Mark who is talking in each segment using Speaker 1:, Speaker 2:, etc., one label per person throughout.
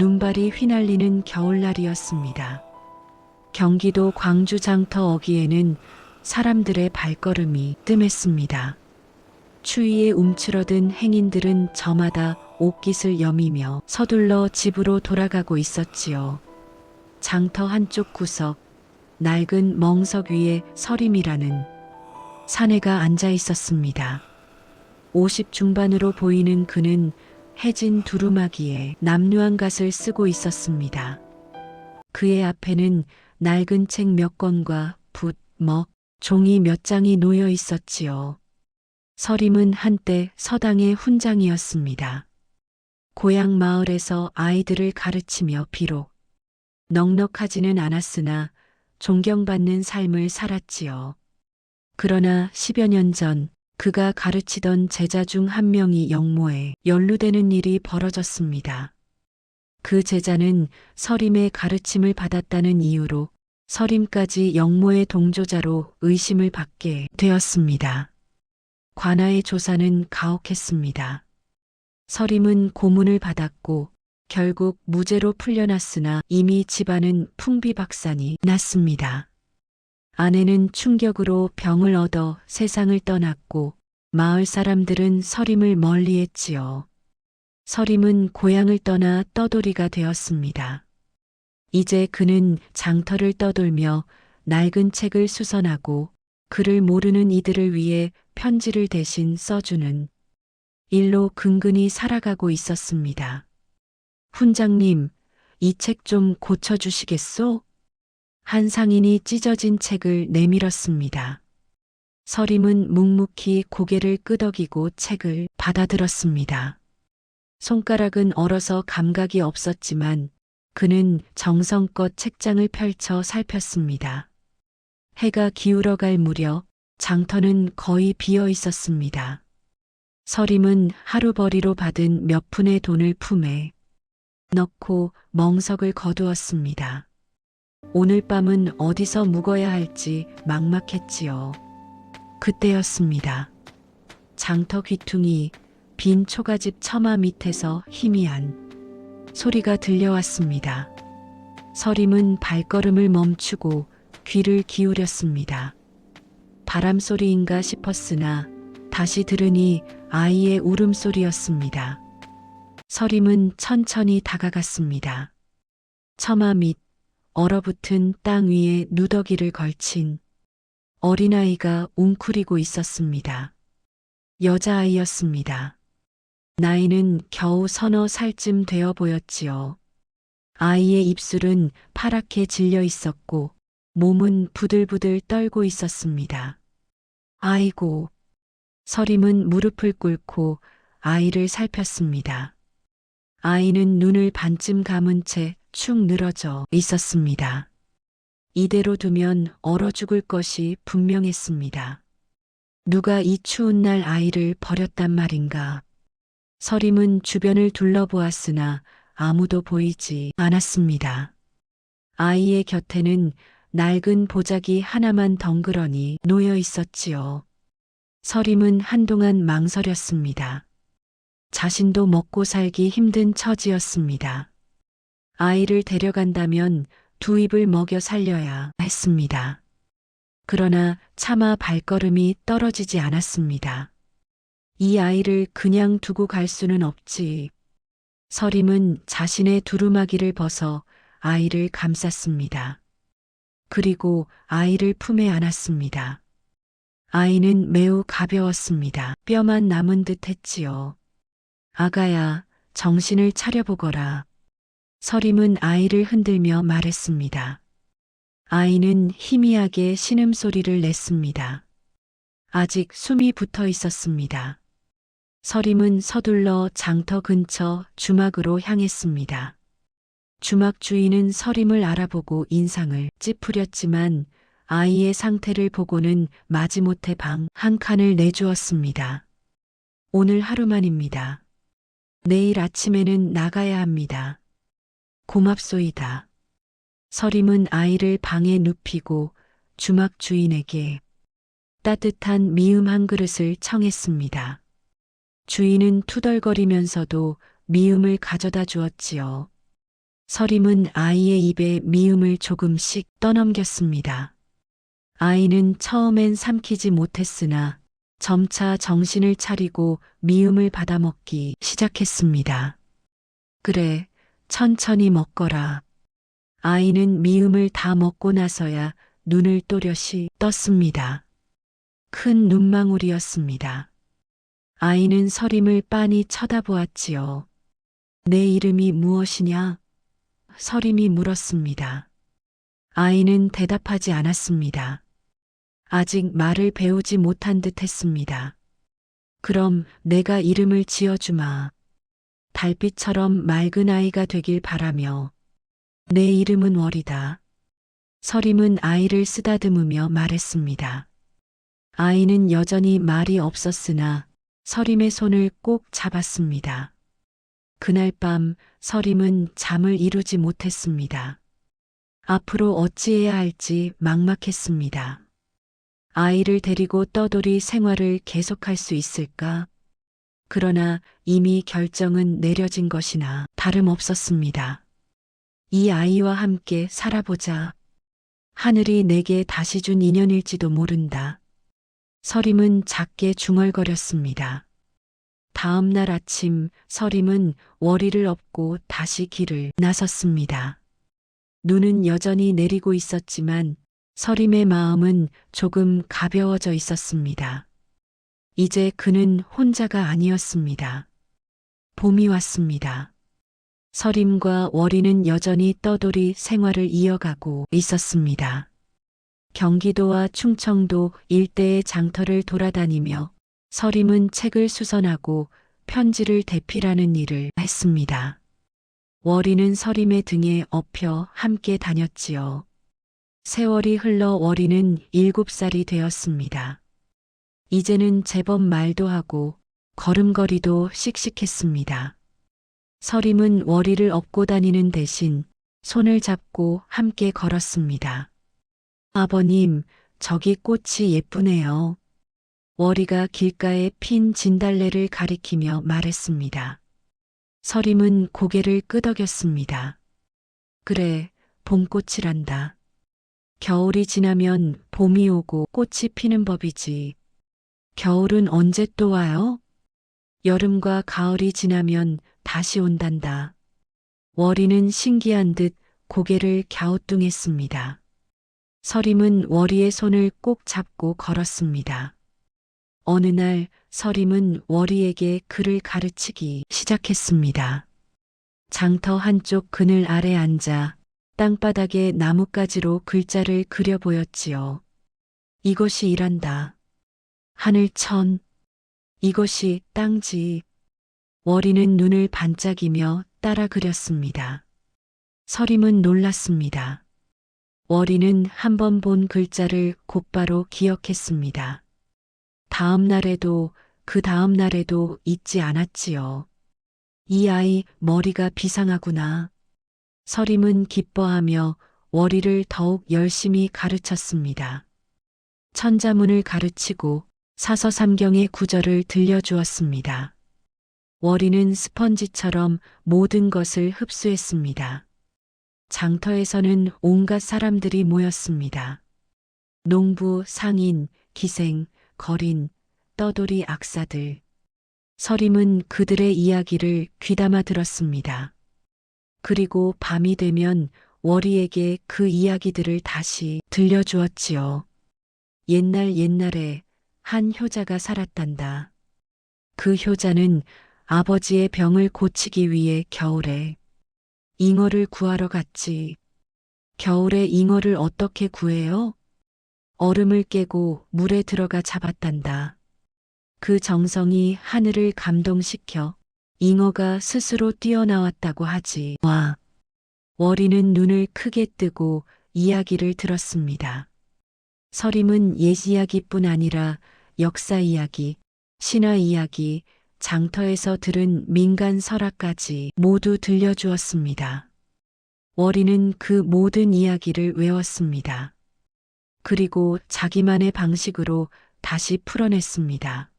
Speaker 1: 눈발이 휘날리는 겨울날이었습니다. 경기도 광주 장터 어귀에는 사람들의 발걸음이 뜸했습니다. 추위에 움츠러든 행인들은 저마다 옷깃을 여미며 서둘러 집으로 돌아가고 있었지요. 장터 한쪽 구석, 낡은 멍석 위에 서림이라는 사내가 앉아 있었습니다. 50 중반으로 보이는 그는 해진 두루마기에 남루한 갓을 쓰고 있었습니다. 그의 앞에는 낡은 책 몇 권과 붓, 먹, 종이 몇 장이 놓여 있었지요. 서림은 한때 서당의 훈장이었습니다. 고향 마을에서 아이들을 가르치며 비록 넉넉하지는 않았으나 존경받는 삶을 살았지요. 그러나 10여 년 전 그가 가르치던 제자 중 한 명이 영모에 연루되는 일이 벌어졌습니다. 그 제자는 서림의 가르침을 받았다는 이유로 서림까지 영모의 동조자로 의심을 받게 되었습니다. 관아의 조사는 가혹했습니다. 서림은 고문을 받았고 결국 무죄로 풀려났으나 이미 집안은 풍비박산이 났습니다. 아내는 충격으로 병을 얻어 세상을 떠났고 마을 사람들은 서림을 멀리했지요. 서림은 고향을 떠나 떠돌이가 되었습니다. 이제 그는 장터를 떠돌며 낡은 책을 수선하고 그를 모르는 이들을 위해 편지를 대신 써주는 일로 근근히 살아가고 있었습니다. 훈장님, 이 책 좀 고쳐주시겠소? 한 상인이 찢어진 책을 내밀었습니다. 서림은 묵묵히 고개를 끄덕이고 책을 받아들었습니다. 손가락은 얼어서 감각이 없었지만 그는 정성껏 책장을 펼쳐 살폈습니다. 해가 기울어갈 무렵 장터는 거의 비어 있었습니다. 서림은 하루벌이로 받은 몇 푼의 돈을 품에 넣고 멍석을 거두었습니다. 오늘 밤은 어디서 묵어야 할지 막막했지요. 그때였습니다. 장터 귀퉁이 빈 초가집 처마 밑에서 희미한 소리가 들려왔습니다. 서림은 발걸음을 멈추고 귀를 기울였습니다. 바람소리인가 싶었으나 다시 들으니 아이의 울음소리였습니다. 서림은 천천히 다가갔습니다. 처마 밑 얼어붙은 땅 위에 누더기를 걸친 어린아이가 웅크리고 있었습니다. 여자아이였습니다. 나이는 겨우 서너 살쯤 되어 보였지요. 아이의 입술은 파랗게 질려 있었고 몸은 부들부들 떨고 있었습니다. 아이고. 서림은 무릎을 꿇고 아이를 살폈습니다. 아이는 눈을 반쯤 감은 채 축 늘어져 있었습니다. 이대로 두면 얼어 죽을 것이 분명했습니다. 누가 이 추운 날 아이를 버렸단 말인가. 서림은 주변을 둘러보았으나 아무도 보이지 않았습니다. 아이의 곁에는 낡은 보자기 하나만 덩그러니 놓여 있었지요. 서림은 한동안 망설였습니다. 자신도 먹고 살기 힘든 처지였습니다. 아이를 데려간다면 두 입을 먹여 살려야 했습니다. 그러나 차마 발걸음이 떨어지지 않았습니다. 이 아이를 그냥 두고 갈 수는 없지. 서림은 자신의 두루마기를 벗어 아이를 감쌌습니다. 그리고 아이를 품에 안았습니다. 아이는 매우 가벼웠습니다. 뼈만 남은 듯 했지요. 아가야, 정신을 차려보거라. 서림은 아이를 흔들며 말했습니다. 아이는 희미하게 신음소리를 냈습니다. 아직 숨이 붙어 있었습니다. 서림은 서둘러 장터 근처 주막으로 향했습니다. 주막 주인은 서림을 알아보고 인상을 찌푸렸지만 아이의 상태를 보고는 마지못해 방 한 칸을 내주었습니다. 오늘 하루만입니다. 내일 아침에는 나가야 합니다. 고맙소이다. 서림은 아이를 방에 눕히고 주막 주인에게 따뜻한 미음 한 그릇을 청했습니다. 주인은 투덜거리면서도 미음을 가져다 주었지요. 서림은 아이의 입에 미음을 조금씩 떠넘겼습니다. 아이는 처음엔 삼키지 못했으나 점차 정신을 차리고 미움을 받아먹기 시작했습니다. 그래, 천천히 먹거라. 아이는 미음을 다 먹고 나서야 눈을 또렷이 떴습니다. 큰 눈망울이었습니다. 아이는 서림을 빤히 쳐다보았지요. 내 이름이 무엇이냐? 서림이 물었습니다. 아이는 대답하지 않았습니다. 아직 말을 배우지 못한 듯 했습니다. 그럼 내가 이름을 지어주마. 달빛처럼 맑은 아이가 되길 바라며. 내 이름은 월이다. 서림은 아이를 쓰다듬으며 말했습니다. 아이는 여전히 말이 없었으나 서림의 손을 꼭 잡았습니다. 그날 밤 서림은 잠을 이루지 못했습니다. 앞으로 어찌해야 할지 막막했습니다. 아이를 데리고 떠돌이 생활을 계속할 수 있을까? 그러나 이미 결정은 내려진 것이나 다름없었습니다. 이 아이와 함께 살아보자. 하늘이 내게 다시 준 인연일지도 모른다. 서림은 작게 중얼거렸습니다. 다음 날 아침 서림은 월이를 업고 다시 길을 나섰습니다. 눈은 여전히 내리고 있었지만 서림의 마음은 조금 가벼워져 있었습니다. 이제 그는 혼자가 아니었습니다. 봄이 왔습니다. 서림과 월이는 여전히 떠돌이 생활을 이어가고 있었습니다. 경기도와 충청도 일대의 장터를 돌아다니며 서림은 책을 수선하고 편지를 대필하는 일을 했습니다. 월이는 서림의 등에 업혀 함께 다녔지요. 세월이 흘러 월이는 7살이 되었습니다. 이제는 제법 말도 하고 걸음걸이도 씩씩했습니다. 서림은 월이를 업고 다니는 대신 손을 잡고 함께 걸었습니다. 아버님, 저기 꽃이 예쁘네요. 월이가 길가에 핀 진달래를 가리키며 말했습니다. 서림은 고개를 끄덕였습니다. 그래, 봄꽃이란다. 겨울이 지나면 봄이 오고 꽃이 피는 법이지. 겨울은 언제 또 와요? 여름과 가을이 지나면 다시 온단다. 월이는 신기한 듯 고개를 갸우뚱했습니다. 서림은 월이의 손을 꼭 잡고 걸었습니다. 어느 날 서림은 월이에게 글을 가르치기 시작했습니다. 장터 한쪽 그늘 아래 앉아 땅바닥에 나뭇가지로 글자를 그려 보였지요. 이것이 일한다. 하늘천. 이것이 땅지. 월이는 눈을 반짝이며 따라 그렸습니다. 서림은 놀랐습니다. 월이는 한 번 본 글자를 곧바로 기억했습니다. 다음 날에도 그 다음 날에도 잊지 않았지요. 이 아이 머리가 비상하구나. 서림은 기뻐하며 월이를 더욱 열심히 가르쳤습니다. 천자문을 가르치고 사서삼경의 구절을 들려주었습니다. 월이는 스펀지처럼 모든 것을 흡수했습니다. 장터에서는 온갖 사람들이 모였습니다. 농부, 상인, 기생, 거린, 떠돌이 악사들. 서림은 그들의 이야기를 귀담아 들었습니다. 그리고 밤이 되면 월이에게 그 이야기들을 다시 들려주었지요. 옛날에 한 효자가 살았단다. 그 효자는 아버지의 병을 고치기 위해 겨울에 잉어를 구하러 갔지. 겨울에 잉어를 어떻게 구해요? 얼음을 깨고 물에 들어가 잡았단다. 그 정성이 하늘을 감동시켜 잉어가 스스로 뛰어나왔다고 하지. 와. 월이는 눈을 크게 뜨고 이야기를 들었습니다. 서림은 옛 이야기뿐 아니라 역사 이야기, 신화 이야기, 장터에서 들은 민간 설화까지 모두 들려주었습니다. 월이는 그 모든 이야기를 외웠습니다. 그리고 자기만의 방식으로 다시 풀어냈습니다.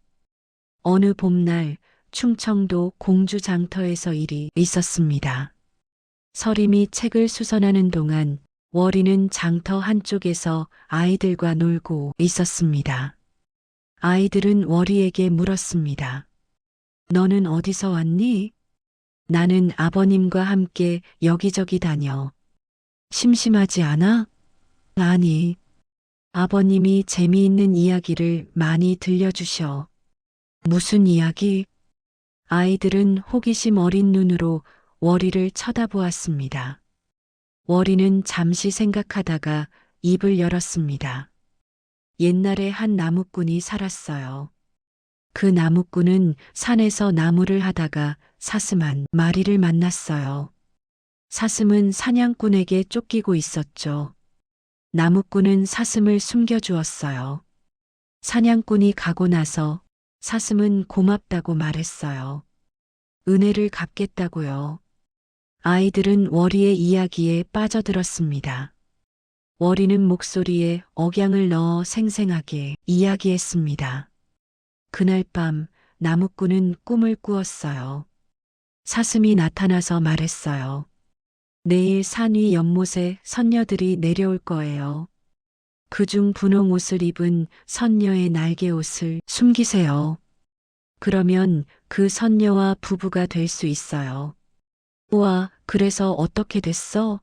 Speaker 1: 어느 봄날 충청도 공주 장터에서 일이 있었습니다. 서림이 책을 수선하는 동안 월이는 장터 한쪽에서 아이들과 놀고 있었습니다. 아이들은 월이에게 물었습니다. 너는 어디서 왔니? 나는 아버님과 함께 여기저기 다녀. 심심하지 않아? 아니. 아버님이 재미있는 이야기를 많이 들려주셔. 무슨 이야기? 아이들은 호기심 어린 눈으로 월이를 쳐다보았습니다. 월이는 잠시 생각하다가 입을 열었습니다. 옛날에 한 나무꾼이 살았어요. 그 나무꾼은 산에서 나무를 하다가 사슴 한 마리를 만났어요. 사슴은 사냥꾼에게 쫓기고 있었죠. 나무꾼은 사슴을 숨겨주었어요. 사냥꾼이 가고 나서 사슴은 고맙다고 말했어요. 은혜를 갚겠다고요. 아이들은 월이의 이야기에 빠져들었습니다. 월이는 목소리에 억양을 넣어 생생하게 이야기했습니다. 그날 밤 나무꾼은 꿈을 꾸었어요. 사슴이 나타나서 말했어요. 내일 산 위 연못에 선녀들이 내려올 거예요. 그중 분홍 옷을 입은 선녀의 날개 옷을 숨기세요. 그러면 그 선녀와 부부가 될 수 있어요. 우와, 그래서 어떻게 됐어?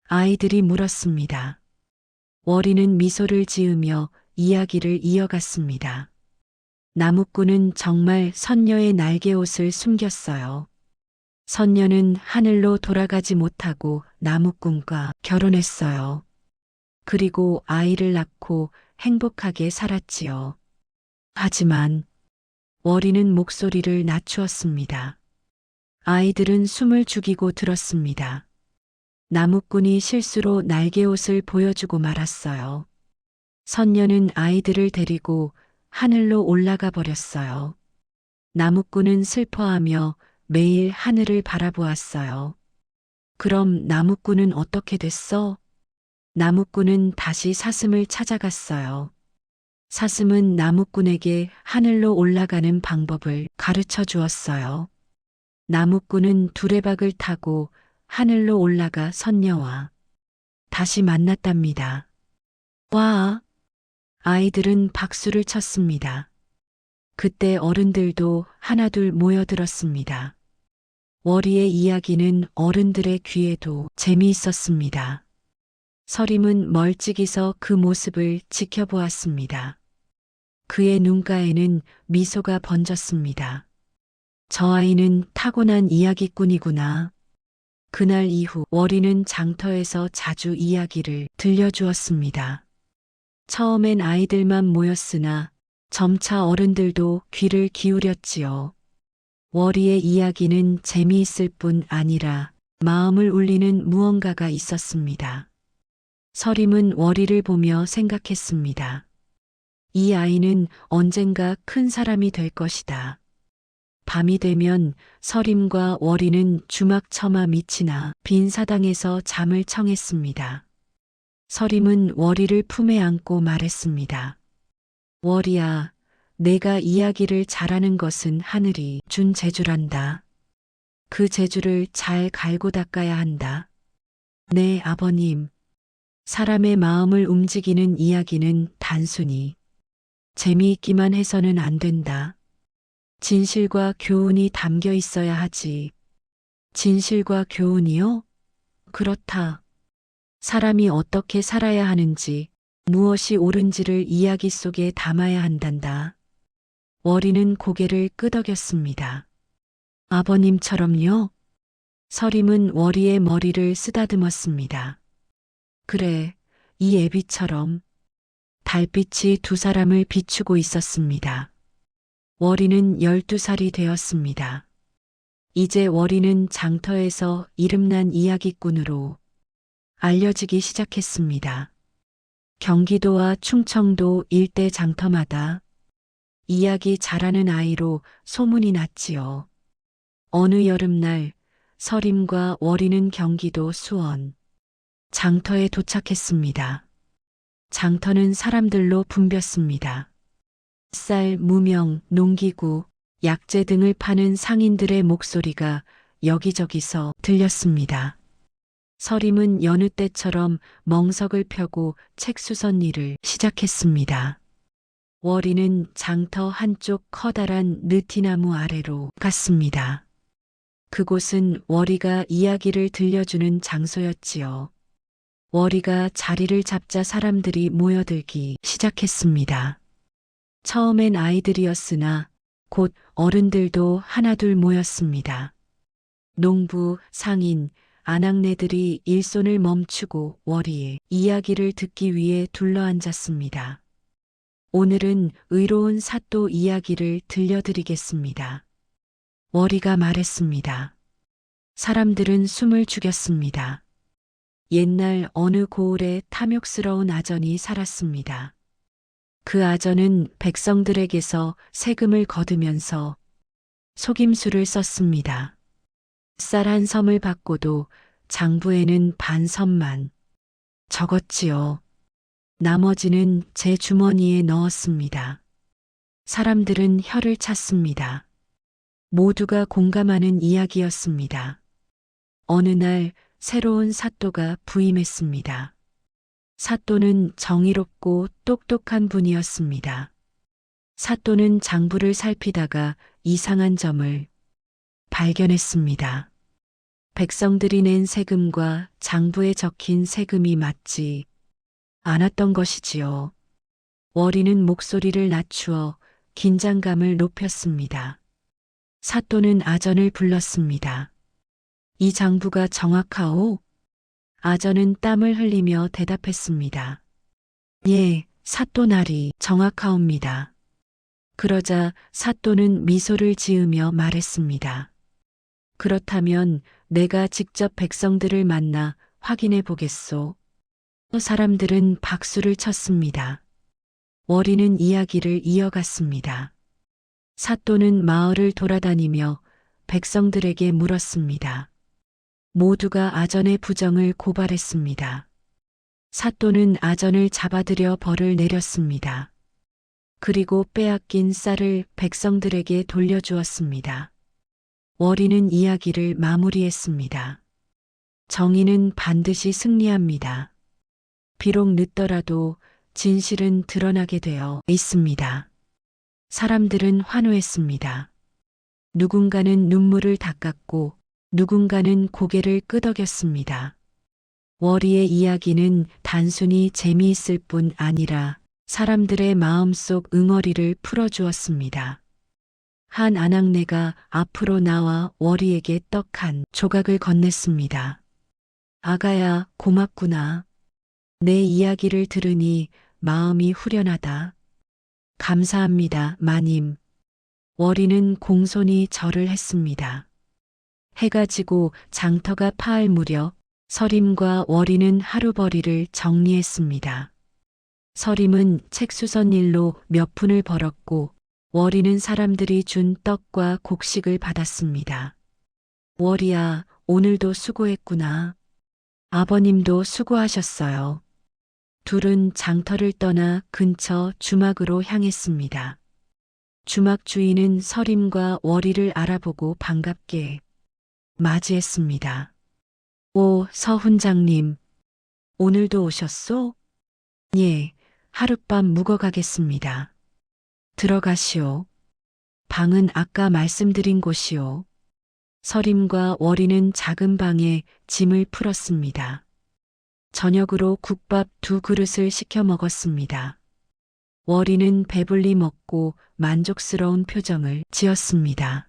Speaker 1: 아이들이 물었습니다. 월이는 미소를 지으며 이야기를 이어갔습니다. 나무꾼은 정말 선녀의 날개옷을 숨겼어요. 선녀는 하늘로 돌아가지 못하고 나무꾼과 결혼했어요. 그리고 아이를 낳고 행복하게 살았지요. 하지만 월이는 목소리를 낮추었습니다. 아이들은 숨을 죽이고 들었습니다. 나무꾼이 실수로 날개옷을 보여주고 말았어요. 선녀는 아이들을 데리고 하늘로 올라가 버렸어요. 나무꾼은 슬퍼하며 매일 하늘을 바라보았어요. 그럼 나무꾼은 어떻게 됐어? 나무꾼은 다시 사슴을 찾아갔어요. 사슴은 나무꾼에게 하늘로 올라가는 방법을 가르쳐 주었어요. 나무꾼은 두레박을 타고 하늘로 올라가 선녀와 다시 만났답니다. 와! 아이들은 박수를 쳤습니다. 그때 어른들도 하나둘 모여들었습니다. 월이의 이야기는 어른들의 귀에도 재미있었습니다. 서림은 멀찍이서 그 모습을 지켜보았습니다. 그의 눈가에는 미소가 번졌습니다. 저 아이는 타고난 이야기꾼이구나. 그날 이후 월이는 장터에서 자주 이야기를 들려주었습니다. 처음엔 아이들만 모였으나 점차 어른들도 귀를 기울였지요. 월이의 이야기는 재미있을 뿐 아니라 마음을 울리는 무언가가 있었습니다. 서림은 월이를 보며 생각했습니다. 이 아이는 언젠가 큰 사람이 될 것이다. 밤이 되면 서림과 월이는 주막처마 밑이나 빈 사당에서 잠을 청했습니다. 서림은 월이를 품에 안고 말했습니다. 월이야, 내가 이야기를 잘하는 것은 하늘이 준 재주란다. 그 재주를 잘 갈고 닦아야 한다. 네, 아버님. 사람의 마음을 움직이는 이야기는 단순히 재미있기만 해서는 안 된다. 진실과 교훈이 담겨 있어야 하지. 진실과 교훈이요? 그렇다. 사람이 어떻게 살아야 하는지, 무엇이 옳은지를 이야기 속에 담아야 한단다. 월이는 고개를 끄덕였습니다. 아버님처럼요? 서림은 월이의 머리를 쓰다듬었습니다. 그래, 이 애비처럼. 달빛이 두 사람을 비추고 있었습니다. 월이는 12살이 되었습니다. 이제 월이는 장터에서 이름난 이야기꾼으로 알려지기 시작했습니다. 경기도와 충청도 일대 장터마다 이야기 잘하는 아이로 소문이 났지요. 어느 여름날 서림과 월이는 경기도 수원 장터에 도착했습니다. 장터는 사람들로 붐볐습니다. 쌀, 무명, 농기구, 약재 등을 파는 상인들의 목소리가 여기저기서 들렸습니다. 서림은 여느 때처럼 멍석을 펴고 책 수선 일을 시작했습니다. 월이는 장터 한쪽 커다란 느티나무 아래로 갔습니다. 그곳은 월이가 이야기를 들려주는 장소였지요. 월이가 자리를 잡자 사람들이 모여들기 시작했습니다. 처음엔 아이들이었으나 곧 어른들도 하나둘 모였습니다. 농부, 상인, 아낙네들이 일손을 멈추고 월이의 이야기를 듣기 위해 둘러앉았습니다. 오늘은 의로운 사또 이야기를 들려드리겠습니다. 월이가 말했습니다. 사람들은 숨을 죽였습니다. 옛날 어느 고을에 탐욕스러운 아전이 살았습니다. 그 아전은 백성들에게서 세금을 거두면서 속임수를 썼습니다. 쌀 한 섬을 받고도 장부에는 반 섬만 적었지요. 나머지는 제 주머니에 넣었습니다. 사람들은 혀를 찼습니다. 모두가 공감하는 이야기였습니다. 어느 날 새로운 사또가 부임했습니다. 사또는 정의롭고 똑똑한 분이었습니다. 사또는 장부를 살피다가 이상한 점을 발견했습니다. 백성들이 낸 세금과 장부에 적힌 세금이 맞지 않았던 것이지요. 월이는 목소리를 낮추어 긴장감을 높였습니다. 사또는 아전을 불렀습니다. 이 장부가 정확하오? 아전은 땀을 흘리며 대답했습니다. 예, 사또나리 정확하옵니다. 그러자 사또는 미소를 지으며 말했습니다. 그렇다면 내가 직접 백성들을 만나 확인해 보겠소. 사람들은 박수를 쳤습니다. 월이는 이야기를 이어갔습니다. 사또는 마을을 돌아다니며 백성들에게 물었습니다. 모두가 아전의 부정을 고발했습니다. 사또는 아전을 잡아들여 벌을 내렸습니다. 그리고 빼앗긴 쌀을 백성들에게 돌려주었습니다. 월이는 이야기를 마무리했습니다. 정의는 반드시 승리합니다. 비록 늦더라도 진실은 드러나게 되어 있습니다. 사람들은 환호했습니다. 누군가는 눈물을 닦았고 누군가는 고개를 끄덕였습니다. 월이의 이야기는 단순히 재미있을 뿐 아니라 사람들의 마음속 응어리를 풀어주었습니다. 한 아낙네가 앞으로 나와 월이에게 떡 한 조각을 건넸습니다. 아가야, 고맙구나. 내 이야기를 들으니 마음이 후련하다. 감사합니다, 마님. 월이는 공손히 절을 했습니다. 해가 지고 장터가 파할 무렵 서림과 월이는 하루벌이를 정리했습니다. 서림은 책 수선 일로 몇 푼을 벌었고 월이는 사람들이 준 떡과 곡식을 받았습니다. 월이야, 오늘도 수고했구나. 아버님도 수고하셨어요. 둘은 장터를 떠나 근처 주막으로 향했습니다. 주막 주인은 서림과 월이를 알아보고 반갑게 맞이했습니다. 오, 서 훈장님. 오늘도 오셨소? 예, 하룻밤 묵어가겠습니다. 들어가시오. 방은 아까 말씀드린 곳이오. 서림과 월이는 작은 방에 짐을 풀었습니다. 저녁으로 국밥 2그릇을 시켜 먹었습니다. 월이는 배불리 먹고 만족스러운 표정을 지었습니다.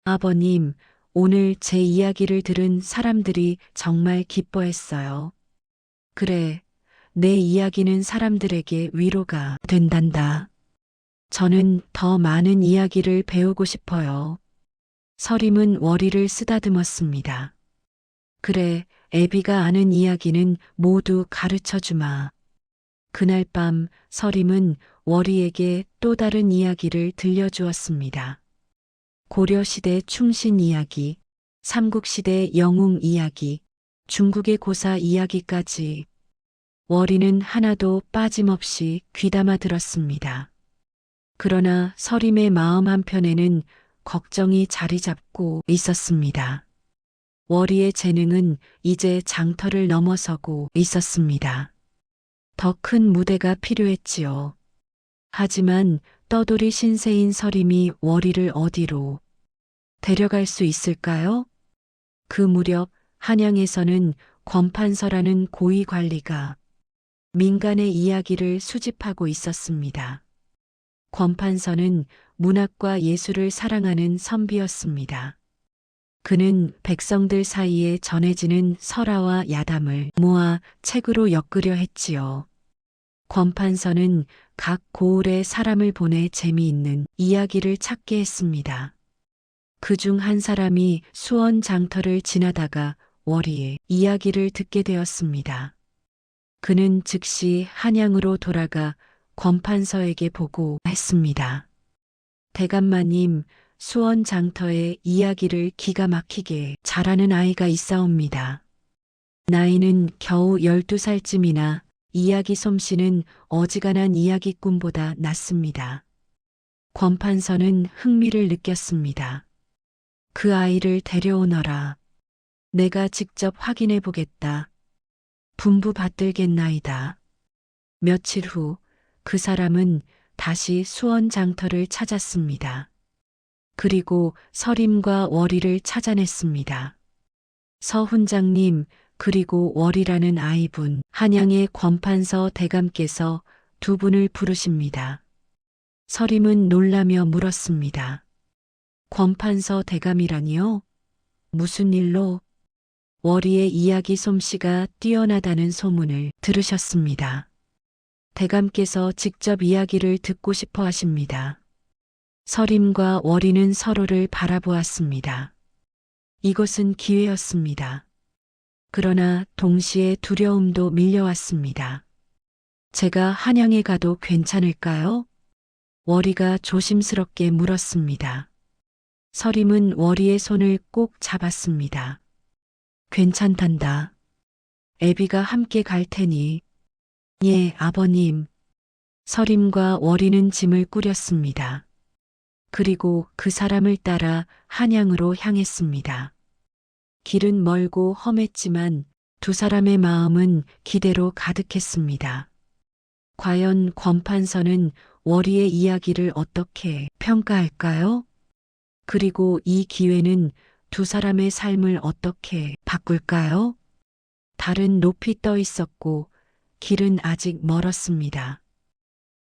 Speaker 1: 아버님, 오늘 제 이야기를 들은 사람들이 정말 기뻐했어요. 그래, 내 이야기는 사람들에게 위로가 된단다. 저는 더 많은 이야기를 배우고 싶어요. 서림은 월이를 쓰다듬었습니다. 그래, 애비가 아는 이야기는 모두 가르쳐 주마. 그날 밤 서림은 월이에게 또 다른 이야기를 들려주었습니다. 고려시대 충신 이야기, 삼국시대 영웅 이야기, 중국의 고사 이야기까지 월이는 하나도 빠짐없이 귀담아 들었습니다. 그러나 서림의 마음 한편에는 걱정이 자리 잡고 있었습니다. 월이의 재능은 이제 장터를 넘어서고 있었습니다. 더 큰 무대가 필요했지요. 하지만 떠돌이 신세인 서림이 월이를 어디로 데려갈 수 있을까요? 그 무렵 한양에서는 권판서라는 고위 관리가 민간의 이야기를 수집하고 있었습니다. 권판서는 문학과 예술을 사랑하는 선비였습니다. 그는 백성들 사이에 전해지는 설화와 야담을 모아 책으로 엮으려 했지요. 권판서는 각 고을에 사람을 보내 재미있는 이야기를 찾게 했습니다. 그중 한 사람이 수원 장터를 지나다가 월이의 이야기를 듣게 되었습니다. 그는 즉시 한양으로 돌아가 권판서에게 보고했습니다. 대감마님, 수원 장터의 이야기를 기가 막히게 잘하는 아이가 있사옵니다. 나이는 겨우 12살쯤이나 이야기 솜씨는 어지간한 이야기꾼보다 낫습니다. 권판서는 흥미를 느꼈습니다. 그 아이를 데려오너라. 내가 직접 확인해 보겠다. 분부 받들겠나이다. 며칠 후 그 사람은 다시 수원 장터를 찾았습니다. 그리고 서림과 월이를 찾아냈습니다. 서 훈장님, 그리고 월이라는 아이분, 한양의 권판서 대감께서 두 분을 부르십니다. 서림은 놀라며 물었습니다. 권판서 대감이라니요? 무슨 일로? 월이의 이야기 솜씨가 뛰어나다는 소문을 들으셨습니다. 대감께서 직접 이야기를 듣고 싶어 하십니다. 서림과 월이는 서로를 바라보았습니다. 이것은 기회였습니다. 그러나 동시에 두려움도 밀려왔습니다. 제가 한양에 가도 괜찮을까요? 월이가 조심스럽게 물었습니다. 서림은 월이의 손을 꼭 잡았습니다. 괜찮단다. 애비가 함께 갈 테니. 예, 아버님. 서림과 월이는 짐을 꾸렸습니다. 그리고 그 사람을 따라 한양으로 향했습니다. 길은 멀고 험했지만 두 사람의 마음은 기대로 가득했습니다. 과연 권판서는 월이의 이야기를 어떻게 평가할까요? 그리고 이 기회는 두 사람의 삶을 어떻게 바꿀까요? 달은 높이 떠 있었고 길은 아직 멀었습니다.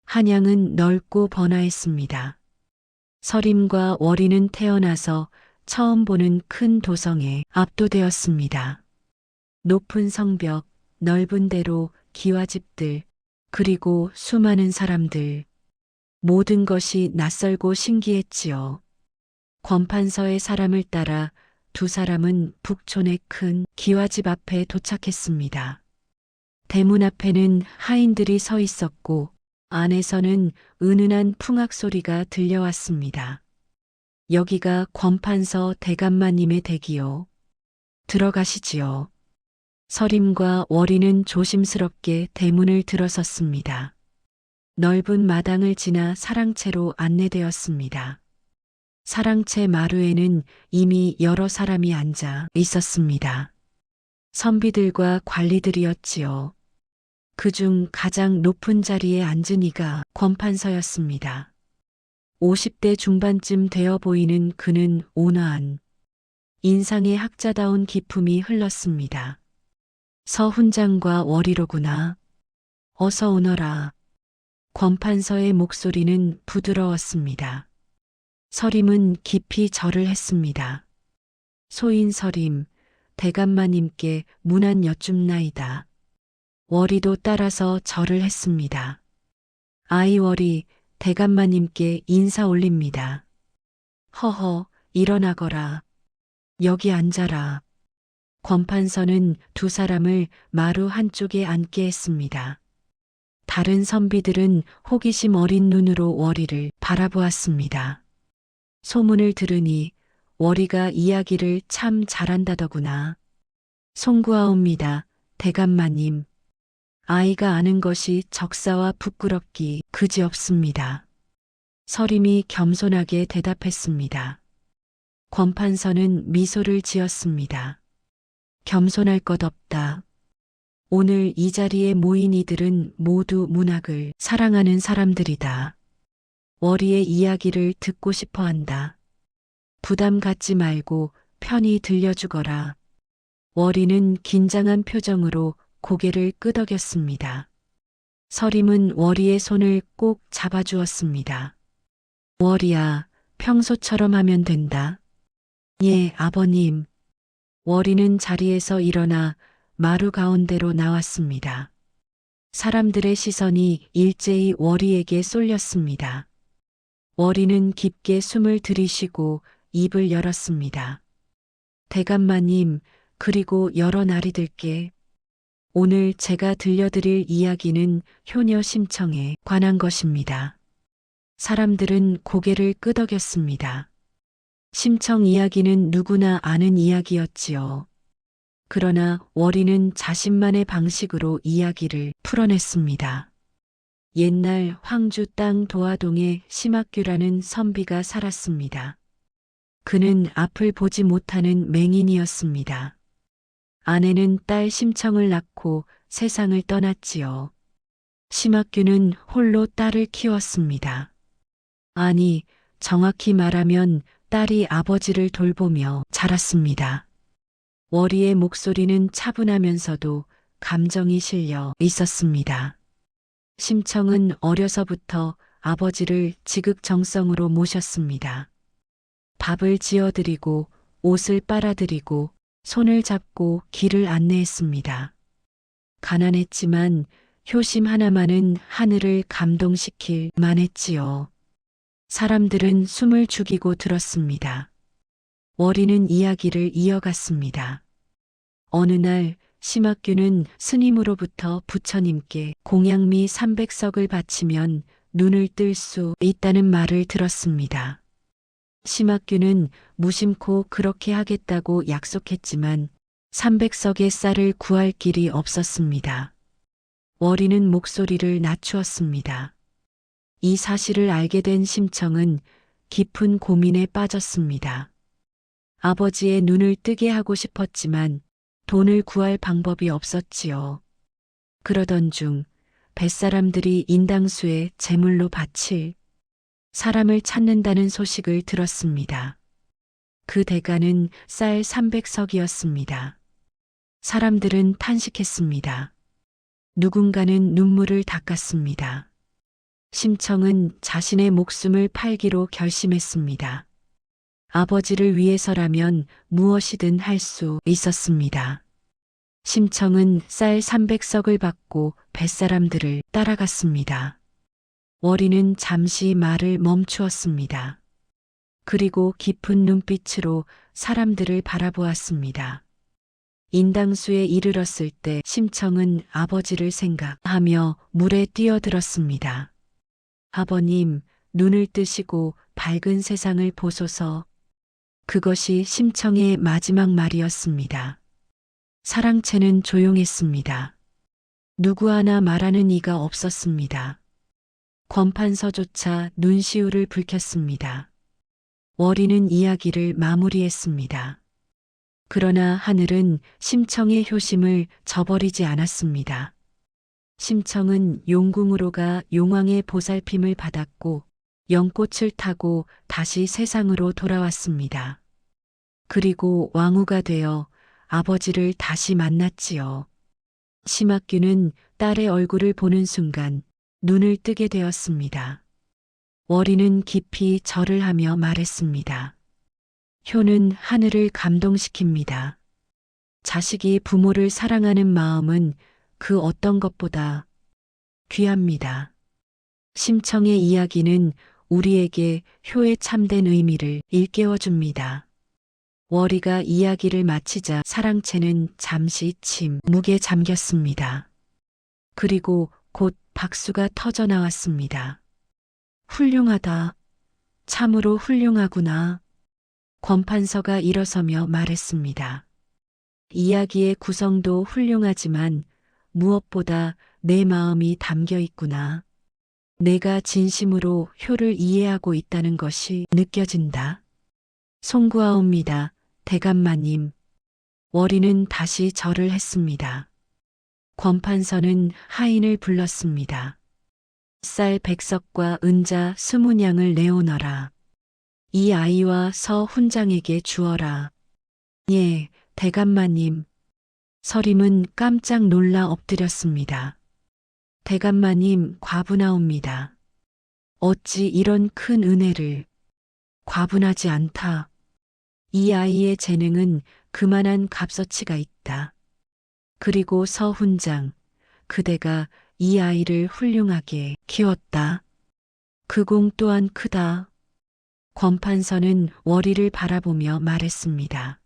Speaker 1: 한양은 넓고 번화했습니다. 서림과 월이는 태어나서 처음 보는 큰 도성에 압도되었습니다. 높은 성벽, 넓은 대로, 기와집들, 그리고 수많은 사람들. 모든 것이 낯설고 신기했지요. 권판서의 사람을 따라 두 사람은 북촌의 큰 기와집 앞에 도착했습니다. 대문 앞에는 하인들이 서 있었고 안에서는 은은한 풍악 소리가 들려왔습니다. 여기가 권판서 대감마님의 댁이요. 들어가시지요. 서림과 월이는 조심스럽게 대문을 들어섰습니다. 넓은 마당을 지나 사랑채로 안내되었습니다. 사랑채 마루에는 이미 여러 사람이 앉아 있었습니다. 선비들과 관리들이었지요. 그중 가장 높은 자리에 앉은 이가 권판서였습니다. 50대 중반쯤 되어 보이는 그는 온화한 인상에 학자다운 기품이 흘렀습니다. 서 훈장과 월이로구나. 어서 오너라. 권판서의 목소리는 부드러웠습니다. 서림은 깊이 절을 했습니다. 소인 서림, 대감마님께 문안 여쭙나이다. 월이도 따라서 절을 했습니다. 아이 월이 대감마님께 인사 올립니다. 허허, 일어나거라. 여기 앉아라. 권판서는 두 사람을 마루 한쪽에 앉게 했습니다. 다른 선비들은 호기심 어린 눈으로 월이를 바라보았습니다. 소문을 들으니 월이가 이야기를 참 잘한다더구나. 송구하옵니다, 대감마님. 아이가 아는 것이 적사와 부끄럽기 그지없습니다. 서림이 겸손하게 대답했습니다. 권판서는 미소를 지었습니다. 겸손할 것 없다. 오늘 이 자리에 모인 이들은 모두 문학을 사랑하는 사람들이다. 월이의 이야기를 듣고 싶어 한다. 부담 갖지 말고 편히 들려주거라. 월이는 긴장한 표정으로 고개를 끄덕였습니다. 서림은 월이의 손을 꼭 잡아주었습니다. 월이야, 평소처럼 하면 된다. 예, 아버님. 월이는 자리에서 일어나 마루 가운데로 나왔습니다. 사람들의 시선이 일제히 월이에게 쏠렸습니다. 월이는 깊게 숨을 들이쉬고 입을 열었습니다. 대감마님, 그리고 여러 나리들께 오늘 제가 들려드릴 이야기는 효녀 심청에 관한 것입니다. 사람들은 고개를 끄덕였습니다. 심청 이야기는 누구나 아는 이야기였지요. 그러나 월이는 자신만의 방식으로 이야기를 풀어냈습니다. 옛날 황주 땅 도화동에 심학규라는 선비가 살았습니다. 그는 앞을 보지 못하는 맹인이었습니다. 아내는 딸 심청을 낳고 세상을 떠났지요. 심학규는 홀로 딸을 키웠습니다. 아니, 정확히 말하면 딸이 아버지를 돌보며 자랐습니다. 월이의 목소리는 차분하면서도 감정이 실려 있었습니다. 심청은 어려서부터 아버지를 지극정성으로 모셨습니다. 밥을 지어드리고 옷을 빨아드리고 손을 잡고 길을 안내했습니다. 가난했지만 효심 하나만은 하늘을 감동시킬 만했지요. 사람들은 숨을 죽이고 들었습니다. 월이는 이야기를 이어갔습니다. 어느 날 심학규는 스님으로부터 부처님께 공양미 300석을 바치면 눈을 뜰 수 있다는 말을 들었습니다. 심학규는 무심코 그렇게 하겠다고 약속했지만 300석의 쌀을 구할 길이 없었습니다. 월이는 목소리를 낮추었습니다. 이 사실을 알게 된 심청은 깊은 고민에 빠졌습니다. 아버지의 눈을 뜨게 하고 싶었지만 돈을 구할 방법이 없었지요. 그러던 중 뱃사람들이 인당수에 제물로 바칠 사람을 찾는다는 소식을 들었습니다. 그 대가는 쌀 300석이었습니다. 사람들은 탄식했습니다. 누군가는 눈물을 닦았습니다. 심청은 자신의 목숨을 팔기로 결심했습니다. 아버지를 위해서라면 무엇이든 할 수 있었습니다. 심청은 쌀 300석을 받고 뱃사람들을 따라갔습니다. 월이는 잠시 말을 멈추었습니다. 그리고 깊은 눈빛으로 사람들을 바라보았습니다. 인당수에 이르렀을 때 심청은 아버지를 생각하며 물에 뛰어들었습니다. 아버님, 눈을 뜨시고 밝은 세상을 보소서. 그것이 심청의 마지막 말이었습니다. 사랑채는 조용했습니다. 누구 하나 말하는 이가 없었습니다. 권판서조차 눈시울을 붉혔습니다. 월이는 이야기를 마무리했습니다. 그러나 하늘은 심청의 효심을 저버리지 않았습니다. 심청은 용궁으로 가 용왕의 보살핌을 받았고 연꽃을 타고 다시 세상으로 돌아왔습니다. 그리고 왕후가 되어 아버지를 다시 만났지요. 심학규는 딸의 얼굴을 보는 순간 눈을 뜨게 되었습니다. 월이는 깊이 절을 하며 말했습니다. 효는 하늘을 감동시킵니다. 자식이 부모를 사랑하는 마음은 그 어떤 것보다 귀합니다. 심청의 이야기는 우리에게 효의 참된 의미를 일깨워줍니다. 월이가 이야기를 마치자 사랑채는 잠시 침묵에 잠겼습니다. 그리고 곧 박수가 터져 나왔습니다. 훌륭하다. 참으로 훌륭하구나. 권판서가 일어서며 말했습니다. 이야기의 구성도 훌륭하지만 무엇보다 내 마음이 담겨 있구나. 내가 진심으로 효를 이해하고 있다는 것이 느껴진다. 송구하옵니다, 대감마님. 월이는 다시 절을 했습니다. 권판서는 하인을 불렀습니다. 쌀 100석과 은자 20냥을 내오너라. 이 아이와 서 훈장에게 주어라. 예, 대감마님. 서림은 깜짝 놀라 엎드렸습니다. 대감마님, 과분하옵니다. 어찌 이런 큰 은혜를. 과분하지 않다. 이 아이의 재능은 그만한 값어치가 있다. 그리고 서훈장, 그대가 이 아이를 훌륭하게 키웠다. 그 공 또한 크다. 권판서는 월이를 바라보며 말했습니다.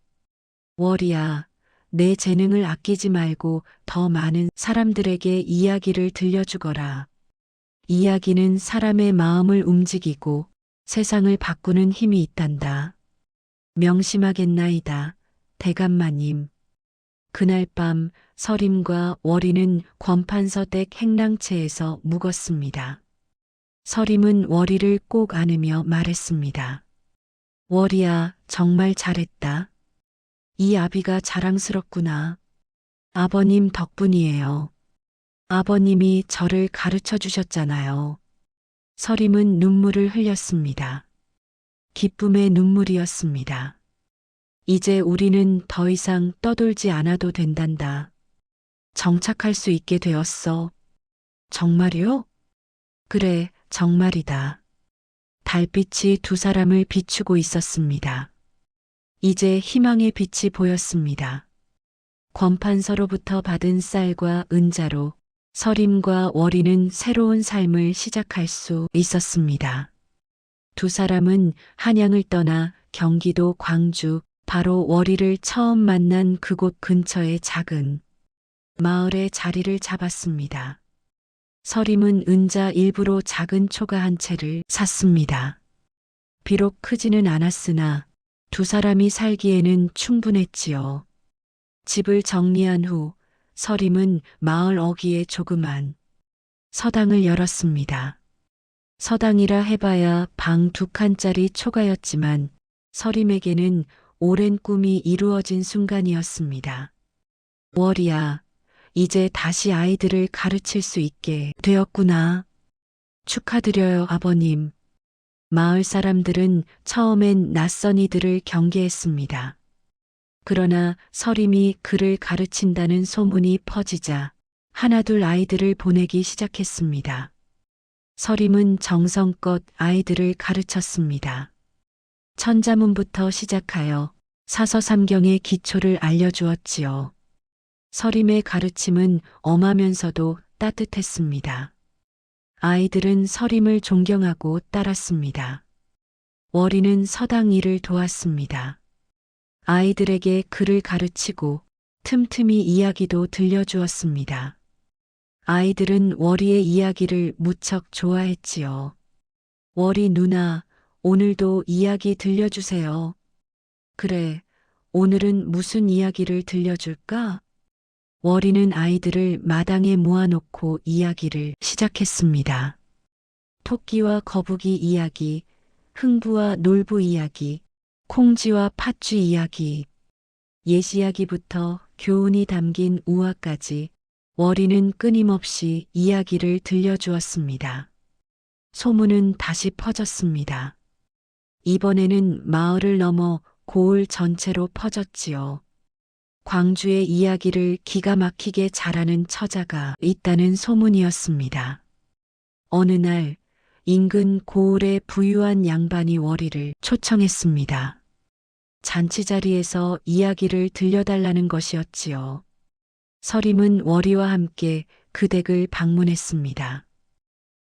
Speaker 1: 월이야, 내 재능을 아끼지 말고 더 많은 사람들에게 이야기를 들려주거라. 이야기는 사람의 마음을 움직이고 세상을 바꾸는 힘이 있단다. 명심하겠나이다, 대감마님. 그날 밤 서림과 월이는 권판서 댁 행랑채에서 묵었습니다. 서림은 월이를 꼭 안으며 말했습니다. 월이야, 정말 잘했다. 이 아비가 자랑스럽구나. 아버님 덕분이에요. 아버님이 저를 가르쳐 주셨잖아요. 서림은 눈물을 흘렸습니다. 기쁨의 눈물이었습니다. 이제 우리는 더 이상 떠돌지 않아도 된단다. 정착할 수 있게 되었어. 정말이요? 그래, 정말이다. 달빛이 두 사람을 비추고 있었습니다. 이제 희망의 빛이 보였습니다. 권판서로부터 받은 쌀과 은자로 서림과 월이는 새로운 삶을 시작할 수 있었습니다. 두 사람은 한양을 떠나 경기도 광주, 바로 월이를 처음 만난 그곳 근처의 작은 마을에 자리를 잡았습니다. 서림은 은자 일부로 작은 초가 한 채를 샀습니다. 비록 크지는 않았으나 두 사람이 살기에는 충분했지요. 집을 정리한 후 서림은 마을 어귀에 조그만 서당을 열었습니다. 서당이라 해봐야 방 2칸짜리 초가였지만 서림에게는 오랜 꿈이 이루어진 순간이었습니다. 월이야, 이제 다시 아이들을 가르칠 수 있게 되었구나. 축하드려요, 아버님. 마을 사람들은 처음엔 낯선 이들을 경계했습니다. 그러나 서림이 그를 가르친다는 소문이 퍼지자 하나둘 아이들을 보내기 시작했습니다. 서림은 정성껏 아이들을 가르쳤습니다. 천자문부터 시작하여 사서삼경의 기초를 알려주었지요. 서림의 가르침은 엄하면서도 따뜻했습니다. 아이들은 서림을 존경하고 따랐습니다. 월이는 서당 일을 도왔습니다. 아이들에게 글을 가르치고 틈틈이 이야기도 들려주었습니다. 아이들은 월이의 이야기를 무척 좋아했지요. 월이 누나, 오늘도 이야기 들려주세요. 그래, 오늘은 무슨 이야기를 들려줄까? 월이는 아이들을 마당에 모아놓고 이야기를 시작했습니다. 토끼와 거북이 이야기, 흥부와 놀부 이야기, 콩쥐와 팥쥐 이야기, 옛 이야기부터 교훈이 담긴 우화까지 월이는 끊임없이 이야기를 들려주었습니다. 소문은 다시 퍼졌습니다. 이번에는 마을을 넘어 고을 전체로 퍼졌지요. 광주의 이야기를 기가 막히게 잘하는 처자가 있다는 소문이었습니다. 어느 날 인근 고을의 부유한 양반이 월이를 초청했습니다. 잔치 자리에서 이야기를 들려달라는 것이었지요. 서림은 월이와 함께 그 댁을 방문했습니다.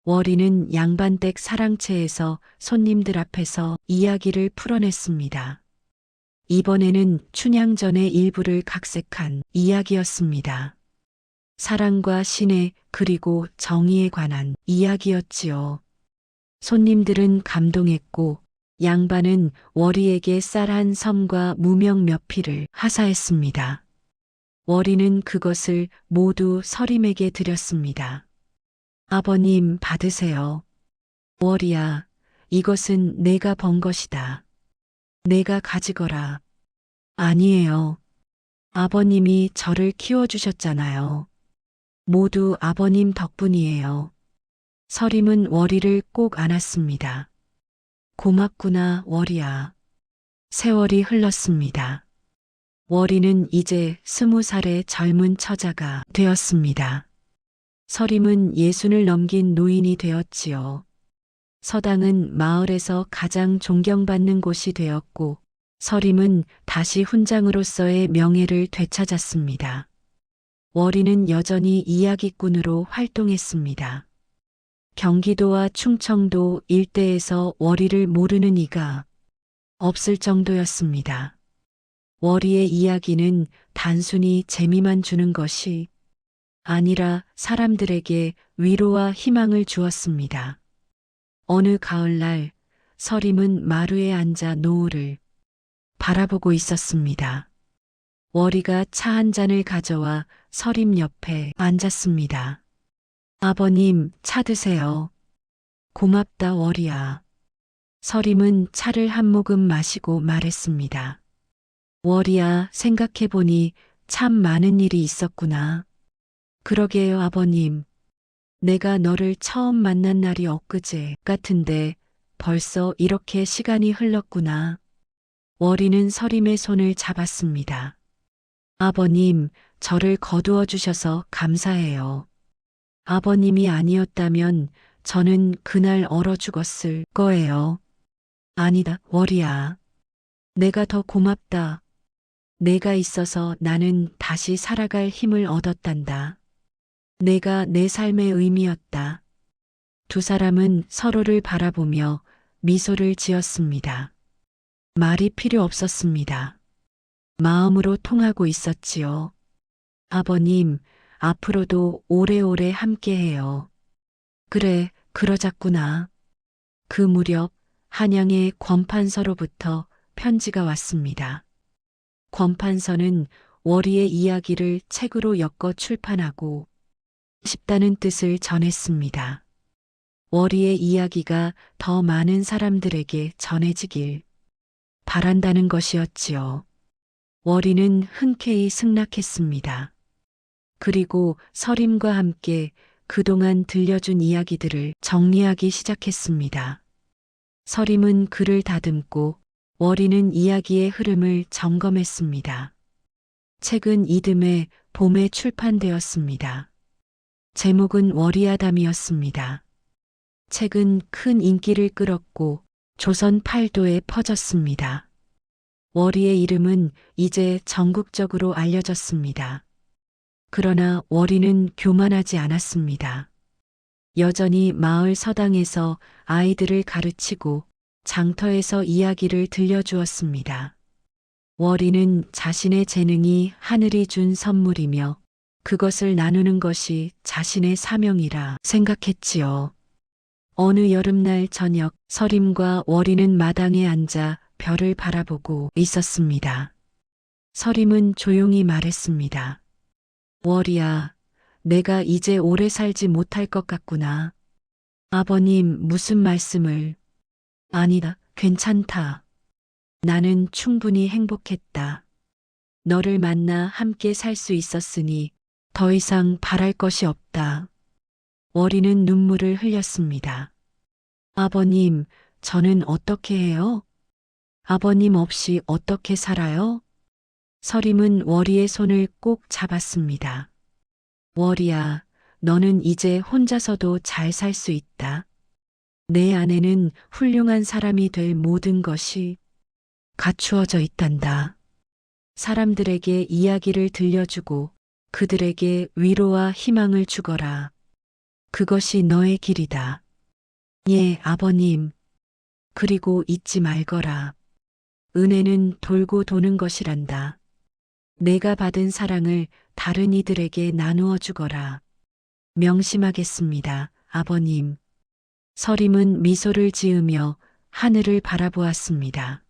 Speaker 1: 월이는 양반댁 사랑채에서 손님들 앞에서 이야기를 풀어냈습니다. 이번에는 춘향전의 일부를 각색한 이야기였습니다. 사랑과 신의 그리고 정의에 관한 이야기였지요. 손님들은 감동했고 양반은 월이에게 쌀 한 섬과 무명 몇 피를 하사했습니다. 월이는 그것을 모두 서림에게 드렸습니다. 아버님 받으세요. 월이야, 이것은 내가 번 것이다. 내가 가지거라. 아니에요. 아버님이 저를 키워주셨잖아요. 모두 아버님 덕분이에요. 서림은 월이를 꼭 안았습니다. 고맙구나, 월이야. 세월이 흘렀습니다. 월이는 이제 20살의 젊은 처자가 되었습니다. 서림은 60을 넘긴 노인이 되었지요. 서당은 마을에서 가장 존경받는 곳이 되었고, 서림은 다시 훈장으로서의 명예를 되찾았습니다. 월이는 여전히 이야기꾼으로 활동했습니다. 경기도와 충청도 일대에서 월이를 모르는 이가 없을 정도였습니다. 월이의 이야기는 단순히 재미만 주는 것이 아니라 사람들에게 위로와 희망을 주었습니다. 어느 가을날 서림은 마루에 앉아 노을을 바라보고 있었습니다. 월이가 차 한 잔을 가져와 서림 옆에 앉았습니다. 아버님, 차 드세요. 고맙다, 월이야. 서림은 차를 한 모금 마시고 말했습니다. 월이야, 생각해보니 참 많은 일이 있었구나. 그러게요, 아버님. 내가 너를 처음 만난 날이 엊그제 같은데 벌써 이렇게 시간이 흘렀구나. 월이는 서림의 손을 잡았습니다. 아버님, 저를 거두어 주셔서 감사해요. 아버님이 아니었다면 저는 그날 얼어 죽었을 거예요. 아니다, 월이야. 내가 더 고맙다. 내가 있어서 나는 다시 살아갈 힘을 얻었단다. 내가 내 삶의 의미였다. 두 사람은 서로를 바라보며 미소를 지었습니다. 말이 필요 없었습니다. 마음으로 통하고 있었지요. 아버님, 앞으로도 오래오래 함께해요. 그래, 그러자꾸나. 그 무렵 한양의 권판서로부터 편지가 왔습니다. 권판서는 월이의 이야기를 책으로 엮어 출판하고 싶다는 뜻을 전했습니다. 월이의 이야기가 더 많은 사람들에게 전해지길 바란다는 것이었지요. 월이는 흔쾌히 승낙했습니다. 그리고 서림과 함께 그동안 들려준 이야기들을 정리하기 시작했습니다. 서림은 글을 다듬고 월이는 이야기의 흐름을 점검했습니다. 책은 이듬해 봄에 출판되었습니다. 제목은 월이야담이었습니다. 책은 큰 인기를 끌었고 조선 팔도에 퍼졌습니다. 월이의 이름은 이제 전국적으로 알려졌습니다. 그러나 월이는 교만하지 않았습니다. 여전히 마을 서당에서 아이들을 가르치고 장터에서 이야기를 들려주었습니다. 월이는 자신의 재능이 하늘이 준 선물이며 그것을 나누는 것이 자신의 사명이라 생각했지요. 어느 여름날 저녁 서림과 월이는 마당에 앉아 별을 바라보고 있었습니다. 서림은 조용히 말했습니다. 월이야, 내가 이제 오래 살지 못할 것 같구나. 아버님, 무슨 말씀을. 아니다, 괜찮다. 나는 충분히 행복했다. 너를 만나 함께 살 수 있었으니 더 이상 바랄 것이 없다. 월이는 눈물을 흘렸습니다. 아버님, 저는 어떻게 해요? 아버님 없이 어떻게 살아요? 서림은 월이의 손을 꼭 잡았습니다. 월이야, 너는 이제 혼자서도 잘 살 수 있다. 내 안에는 훌륭한 사람이 될 모든 것이 갖추어져 있단다. 사람들에게 이야기를 들려주고 그들에게 위로와 희망을 주거라. 그것이 너의 길이다. 예, 아버님. 그리고 잊지 말거라. 은혜는 돌고 도는 것이란다. 내가 받은 사랑을 다른 이들에게 나누어 주거라. 명심하겠습니다, 아버님. 서림은 미소를 지으며 하늘을 바라보았습니다.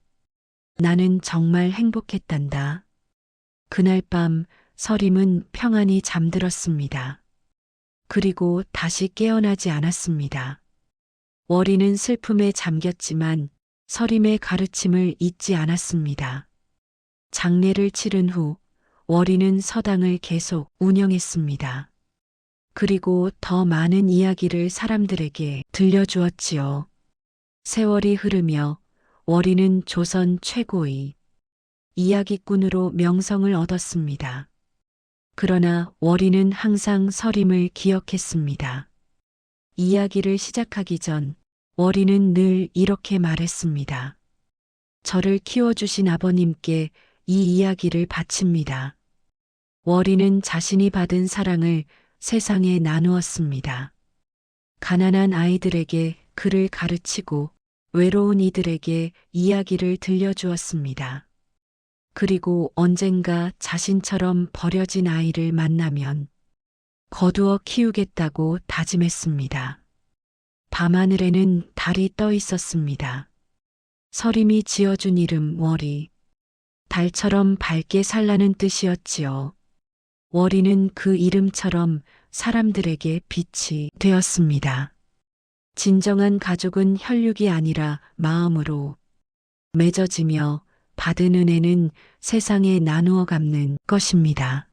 Speaker 1: 나는 정말 행복했단다. 그날 밤 서림은 평안히 잠들었습니다. 그리고 다시 깨어나지 않았습니다. 월이는 슬픔에 잠겼지만 서림의 가르침을 잊지 않았습니다. 장례를 치른 후 월이는 서당을 계속 운영했습니다. 그리고 더 많은 이야기를 사람들에게 들려주었지요. 세월이 흐르며 월이는 조선 최고의 이야기꾼으로 명성을 얻었습니다. 그러나 월이는 항상 서림을 기억했습니다. 이야기를 시작하기 전 월이는 늘 이렇게 말했습니다. 저를 키워주신 아버님께 이 이야기를 바칩니다. 월이는 자신이 받은 사랑을 세상에 나누었습니다. 가난한 아이들에게 글을 가르치고 외로운 이들에게 이야기를 들려주었습니다. 그리고 언젠가 자신처럼 버려진 아이를 만나면 거두어 키우겠다고 다짐했습니다. 밤하늘에는 달이 떠 있었습니다. 서림이 지어준 이름 월이, 달처럼 밝게 살라는 뜻이었지요. 월이는 그 이름처럼 사람들에게 빛이 되었습니다. 진정한 가족은 혈육이 아니라 마음으로 맺어지며 받은 은혜는 세상에 나누어 갚는 것입니다.